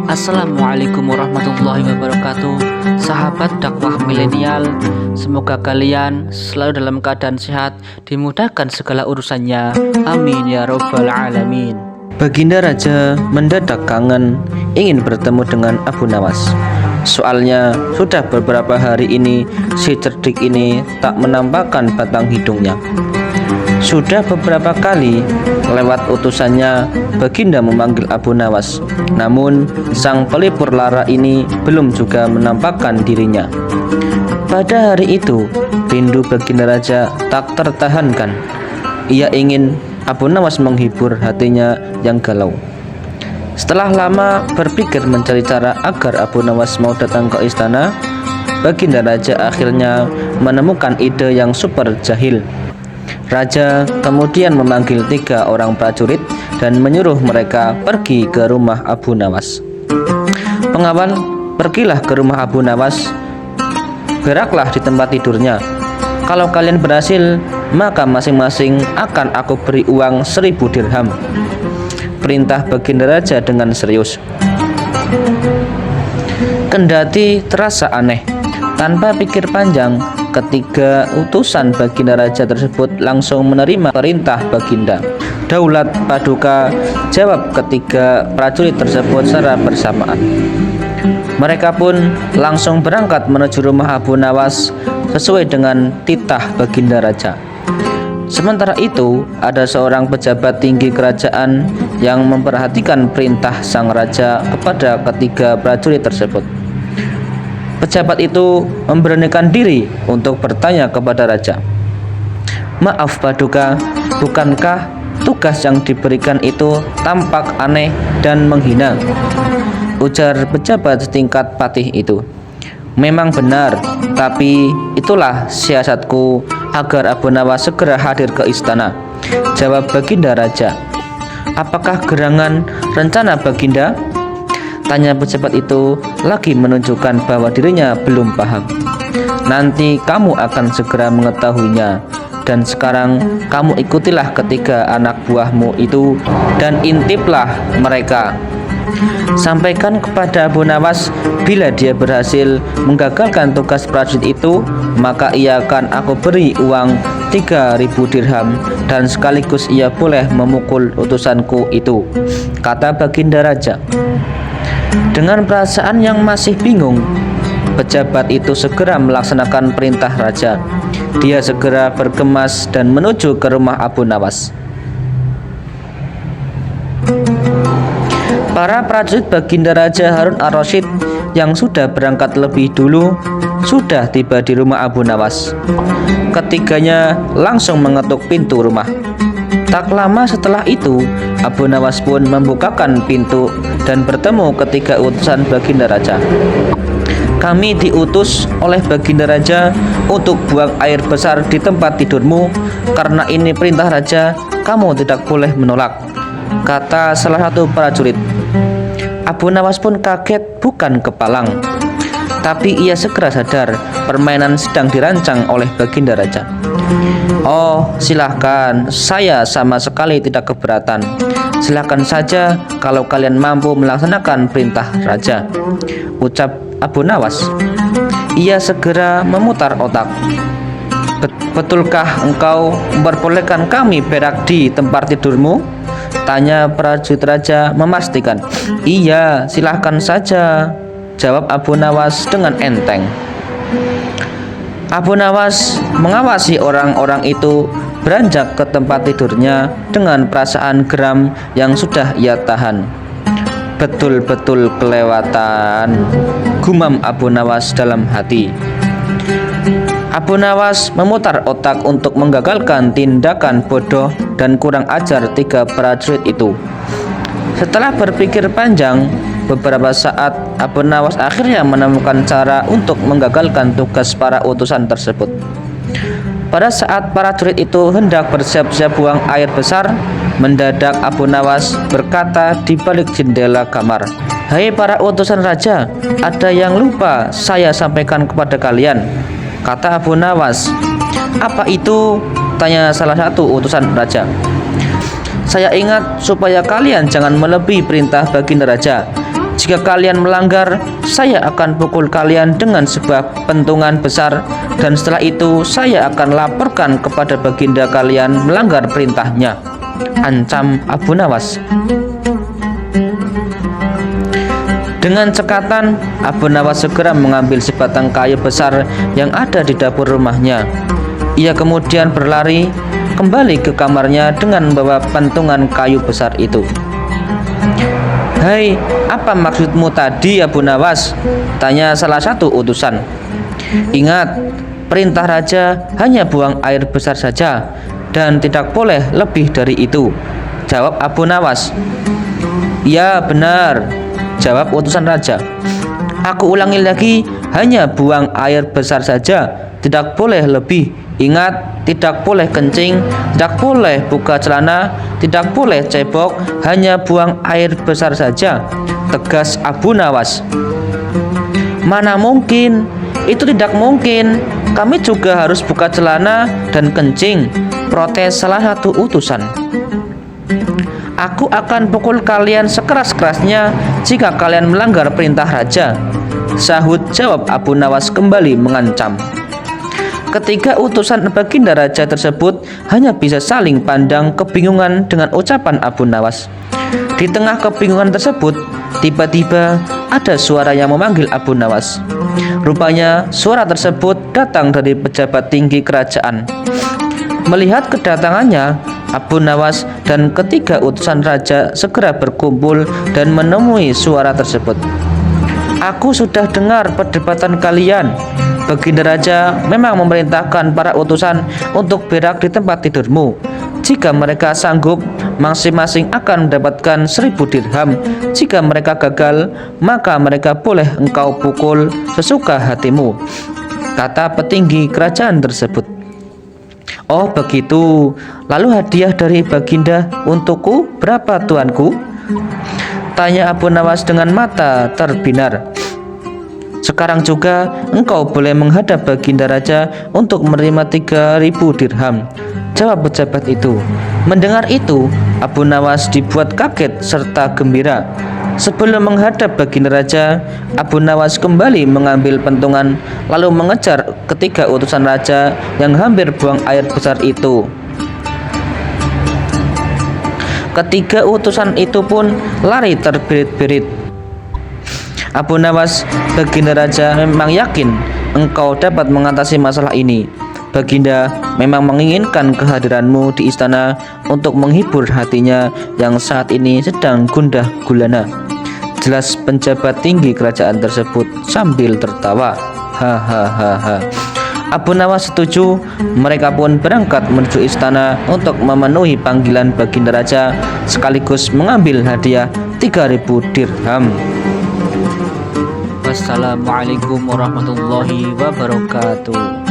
Assalamualaikum warahmatullahi wabarakatuh. Sahabat dakwah milenial, semoga kalian selalu dalam keadaan sehat, dimudahkan segala urusannya. Amin ya robbal alamin. Baginda Raja mendadak kangen ingin bertemu dengan Abu Nawas. Soalnya sudah beberapa hari ini si cerdik ini tak menampakkan batang hidungnya. Sudah beberapa kali lewat utusannya Baginda memanggil Abu Nawas, namun sang pelipur lara ini belum juga menampakkan dirinya. Pada hari itu rindu Baginda Raja tak tertahankan. Ia ingin Abu Nawas menghibur hatinya yang galau. Setelah lama berpikir mencari cara agar Abu Nawas mau datang ke istana, Baginda Raja akhirnya menemukan ide yang super jahil. Raja kemudian memanggil 3 orang prajurit dan menyuruh mereka pergi ke rumah Abu Nawas. Pengawal, pergilah ke rumah Abu Nawas, geraklah di tempat tidurnya. Kalau kalian berhasil, maka masing-masing akan aku beri uang 1000 dirham. Perintah Baginda Raja dengan serius. Kendati terasa aneh, tanpa pikir panjang, ketiga utusan Baginda Raja tersebut langsung menerima perintah Baginda. Daulat Paduka, jawab ketiga prajurit tersebut secara bersamaan. Mereka pun langsung berangkat menuju rumah Abu Nawas sesuai dengan titah Baginda Raja. Sementara itu, ada seorang pejabat tinggi kerajaan yang memperhatikan perintah sang raja kepada ketiga prajurit tersebut. Pejabat itu memberanikan diri untuk bertanya kepada raja. "Maaf Paduka, bukankah tugas yang diberikan itu tampak aneh dan menghina?" Ujar pejabat setingkat patih itu. "Memang benar, tapi itulah siasatku agar Abu Nawas segera hadir ke istana," jawab Baginda Raja. "Apakah gerangan rencana Baginda?" tanya pejabat itu lagi menunjukkan bahwa dirinya belum paham. "Nanti kamu akan segera mengetahuinya. Dan sekarang kamu ikutilah ketiga anak buahmu itu dan intiplah mereka. Sampaikan kepada Abu Nawas, bila dia berhasil menggagalkan tugas prajurit itu, maka ia akan aku beri uang 3000 dirham dan sekaligus ia boleh memukul utusanku itu," kata Baginda Raja. Dengan perasaan yang masih bingung, pejabat itu segera melaksanakan perintah raja. Dia segera bergemas dan menuju ke rumah Abu Nawas. Para prajurit Baginda Raja Harun ar-Rasyid yang sudah berangkat lebih dulu sudah tiba di rumah Abu Nawas. Ketiganya langsung mengetuk pintu rumah. Tak lama setelah itu, Abu Nawas pun membukakan pintu dan bertemu ketiga utusan Baginda Raja. "Kami diutus oleh Baginda Raja untuk buang air besar di tempat tidurmu. Karena ini perintah Raja, kamu tidak boleh menolak," kata salah satu prajurit. Abu Nawas pun kaget bukan kepalang, tapi ia segera sadar permainan sedang dirancang oleh Baginda Raja. "Oh, silahkan, saya sama sekali tidak keberatan. Silahkan saja kalau kalian mampu melaksanakan perintah Raja," ucap Abu Nawas. Ia segera memutar otak. "Betulkah engkau memperbolehkan kami berak di tempat tidurmu?" tanya prajurit raja memastikan. "Iya, silahkan saja," jawab Abu Nawas dengan enteng. Abu Nawas mengawasi orang-orang itu beranjak ke tempat tidurnya dengan perasaan geram yang sudah ia tahan. "Betul-betul kelewatan," gumam Abu Nawas dalam hati. Abu Nawas memutar otak untuk menggagalkan tindakan bodoh dan kurang ajar 3 prajurit itu. Setelah berpikir panjang beberapa saat, Abu Nawas akhirnya menemukan cara untuk menggagalkan tugas para utusan tersebut. Pada saat para prajurit itu hendak bersiap-siap buang air besar, mendadak Abu Nawas berkata di balik jendela kamar, "Hai para utusan raja, ada yang lupa saya sampaikan kepada kalian," kata Abu Nawas. "Apa itu?" tanya salah satu utusan raja. Saya ingat supaya kalian jangan melebihi perintah baginda raja. Jika kalian melanggar, saya akan pukul kalian dengan sebuah pentungan besar, dan setelah itu saya akan laporkan kepada baginda kalian melanggar perintahnya," ancam Abu Nawas. Dengan cekatan, Abu Nawas segera mengambil sebatang kayu besar yang ada di dapur rumahnya. Ia kemudian berlari kembali ke kamarnya dengan membawa pentungan kayu besar itu. "Hai, apa maksudmu tadi, Abu Nawas?" tanya salah satu utusan. "Ingat, perintah raja hanya buang air besar saja dan tidak boleh lebih dari itu," jawab Abu Nawas. "Ya benar," jawab utusan raja. "Aku ulangi lagi, hanya buang air besar saja, tidak boleh lebih. Ingat, tidak boleh kencing, tidak boleh buka celana, tidak boleh cebok, hanya buang air besar saja," tegas Abu Nawas. "Mana mungkin, itu tidak mungkin. Kami juga harus buka celana dan kencing," protes salah satu utusan. "Aku akan pukul kalian sekeras-kerasnya jika kalian melanggar perintah raja," sahut jawab Abu Nawas kembali mengancam. Ketiga utusan baginda raja tersebut hanya bisa saling pandang kebingungan dengan ucapan Abu Nawas. Di tengah kebingungan tersebut, tiba-tiba ada suara yang memanggil Abu Nawas. Rupanya suara tersebut datang dari pejabat tinggi kerajaan. Melihat kedatangannya, Abu Nawas dan ketiga utusan raja segera berkumpul dan menemui suara tersebut. "Aku sudah dengar perdebatan kalian. Baginda raja memang memerintahkan para utusan untuk berak di tempat tidurmu. Jika mereka sanggup, masing-masing akan mendapatkan 1000 dirham. Jika mereka gagal, maka mereka boleh engkau pukul sesuka hatimu," kata petinggi kerajaan tersebut. "Oh begitu, lalu hadiah dari baginda untukku berapa, tuanku?" tanya Abu Nawas dengan mata terbinar. "Sekarang juga engkau boleh menghadap baginda raja untuk menerima 3000 dirham," jawab pejabat itu. Mendengar itu, Abu Nawas dibuat kaget serta gembira. Sebelum menghadap baginda raja, Abu Nawas kembali mengambil pentungan lalu mengejar ketiga utusan raja yang hampir buang air besar itu. Ketiga utusan itu pun lari terbirit-birit. "Abu Nawas, baginda raja memang yakin engkau dapat mengatasi masalah ini. Baginda memang menginginkan kehadiranmu di istana untuk menghibur hatinya yang saat ini sedang gundah gulana," jelas penjabat tinggi kerajaan tersebut sambil tertawa. Hahaha. Abu Nawas setuju. Mereka pun berangkat menuju istana untuk memenuhi panggilan baginda raja sekaligus mengambil hadiah 3000 dirham. Wassalamualaikum warahmatullahi wabarakatuh.